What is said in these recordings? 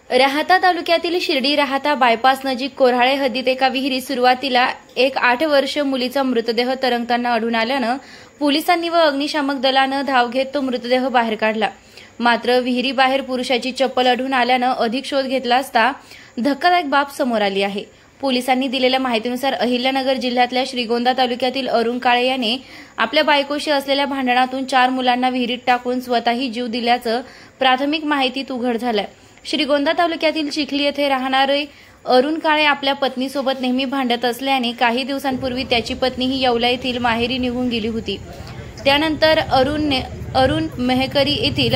राहाता तालुक्यातील शिर्डी राहाता बायपास नजीक कोऱ्हाळे हद्दीत एका विहिरीत सुरुवातीला एक 8 वर्षीय मुलीचा मृतदेह तरंगताना आढळून आल्यानं पोलिसांनी व अग्निशामक दलानं धाव घेत तो मृतदेह बाहेर काढला। मात्र विहिरीबाहेर पुरुषाची चप्पल आढळून आल्यानं अधिक शोध घेतला असता धक्कादायक बाब समोर आली आहे। पोलिसांनी दिलेल्या माहितीनुसार अहिल्यानगर जिल्ह्यातल्या श्रीगोंदा तालुक्यातील अरुण काळे याने आपल्या बायकोशी असलेल्या भांडणातून 4 मुलांना विहिरीत टाकून स्वतःही जीव दिल्याचं प्राथमिक माहितीत उघड झालंय। श्रीगोंदा तालुक्यातील चिखली येथे राहणारे अरुण काळे आपल्या पत्नीसोबत नेहमी भांडत असल्याने काही दिवसांपूर्वी त्याची पत्नी ही येवला येथील माहेरी निघून गेली होती। त्यानंतर अरुण मेहकरी येथील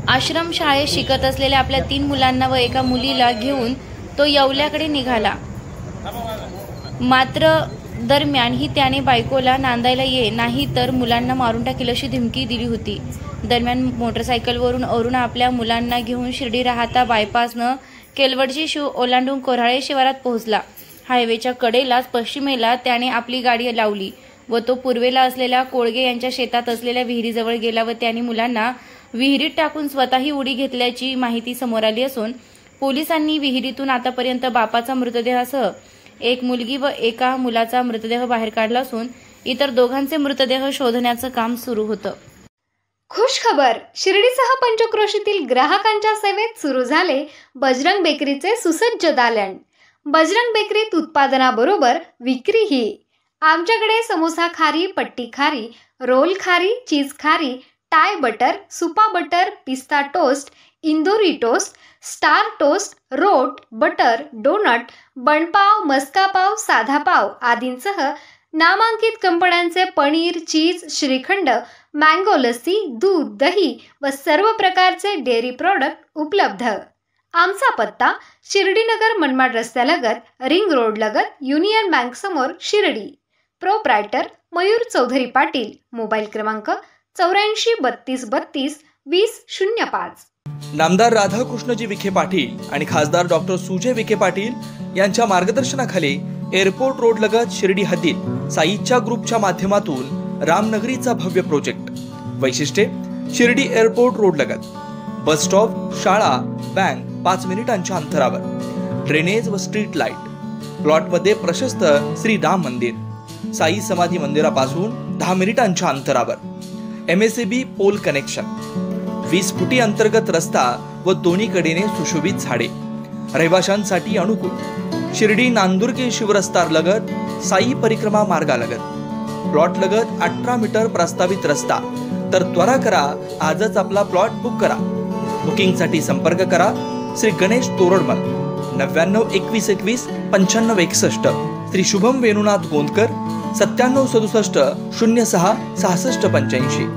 आश्रमशाळेत शिकत असलेल्या आपल्या 3 मुलांना व एका मुलीला घेऊन तो येवल्याकडे निघाला। मात्र दरम्यानही त्याने बायकोला नांदायला ये नाही तर मुलांना मारून टाकील अशी धमकी दिली होती। दरम्यान मोटरसायकलवरून अरुण आपल्या मुलांना घेऊन शिर्डी राहाता बायपासनं केलवडची शिव ओलांडून कोऱ्हाळे शिवारात पोहोचला। हायवेच्या कडेलाच पश्चिमेला त्याने आपली गाडी लावली व तो पूर्वेला असलेल्या कोळगे यांच्या शेतात असलेल्या विहिरीजवळ गेला व त्याने मुलांना विहिरीत टाकून स्वतःही उडी घेतल्याची माहिती समोर आली असून पोलिसांनी विहिरीतून आतापर्यंत बापाचा मृतदेहासह एक मुलगी व एका मुलाचा मृतदेह बाहेर काढला असून इतर दोघांचे मृतदेह शोधण्याचं काम सुरू होतं। खुश खबर, शिर्डीसह पंचक्रोशीतील ग्राहकांच्या सेवेत सुरू झाले बजरंग बेकरीचे सुसज्ज दालन। बजरंग बेकरीत उत्पादनाबरोबर विक्रीही। आमच्याकडे समोसा खारी, पट्टी खारी, रोल खारी, चीज खारी, टाय बटर, सुपा बटर, पिस्ता टोस्ट, इंदोरी टोस्ट, स्टार टोस्ट, रोट, बटर, डोनट, बनपाव, मस्का पाव, साधा पाव आदींसह नामांकित कंपन्यांचे पनीर, चीज, श्रीखंड, मँगो लस्सी, दूध, दही व सर्व प्रकारचे डेअरी प्रॉडक्ट उपलब्ध। आमचा पत्ता शिर्डीनगर मनमाड रस्त्यालगत, रिंग रोड लगत, युनियन बँक समोर, शिर्डी। प्रोप्रायटर मयूर चौधरी पाटील। मोबाईल क्रमांक 84 32 32 20 05। नामदार राधाकृष्णजी विखे पाटील आणि खासदार डॉक्टर सुजय विखे पाटील यांच्या मार्गदर्शनाखाली एअरपोर्ट रोड लगत शिर्डी हद्दीत साईच्या ग्रुपच्या माध्यमातून रामनगरीचा भव्य प्रोजेक्ट। वैशिष्ट्ये: शिर्डी एअरपोर्ट रोड लगत बस स्टॉप, शाळा, बँक 5 मिनिटांच्या अंतरावर, ड्रेनेज व स्ट्रीट लाईट। प्लॉटमध्ये प्रशस्त श्री राम मंदिर, साई समाधी मंदिरापासून 10 मिनिटांच्या अंतरावर, MSAB पोल कनेक्शन, 20 फुटी अंतर्गत रस्ता व दोन्ही कडेने सुशोभित झाडे, रहिवाशांसाठी अनुकूल। शिर्डी नांदुर्गे शिवरस्तार लगत साई परिक्रमा मार्गालगत, प्लॉट लगत 18 मीटर प्रस्तावित रस्ता। तर त्वरा करा, आजच आपला प्लॉट बुक करा। बुकिंगसाठी संपर्क करा श्री गणेश तोरडमल 99 21 21 95 61, श्री शुभम वेणुनाथ गोंदकर 97 67 06 66 85।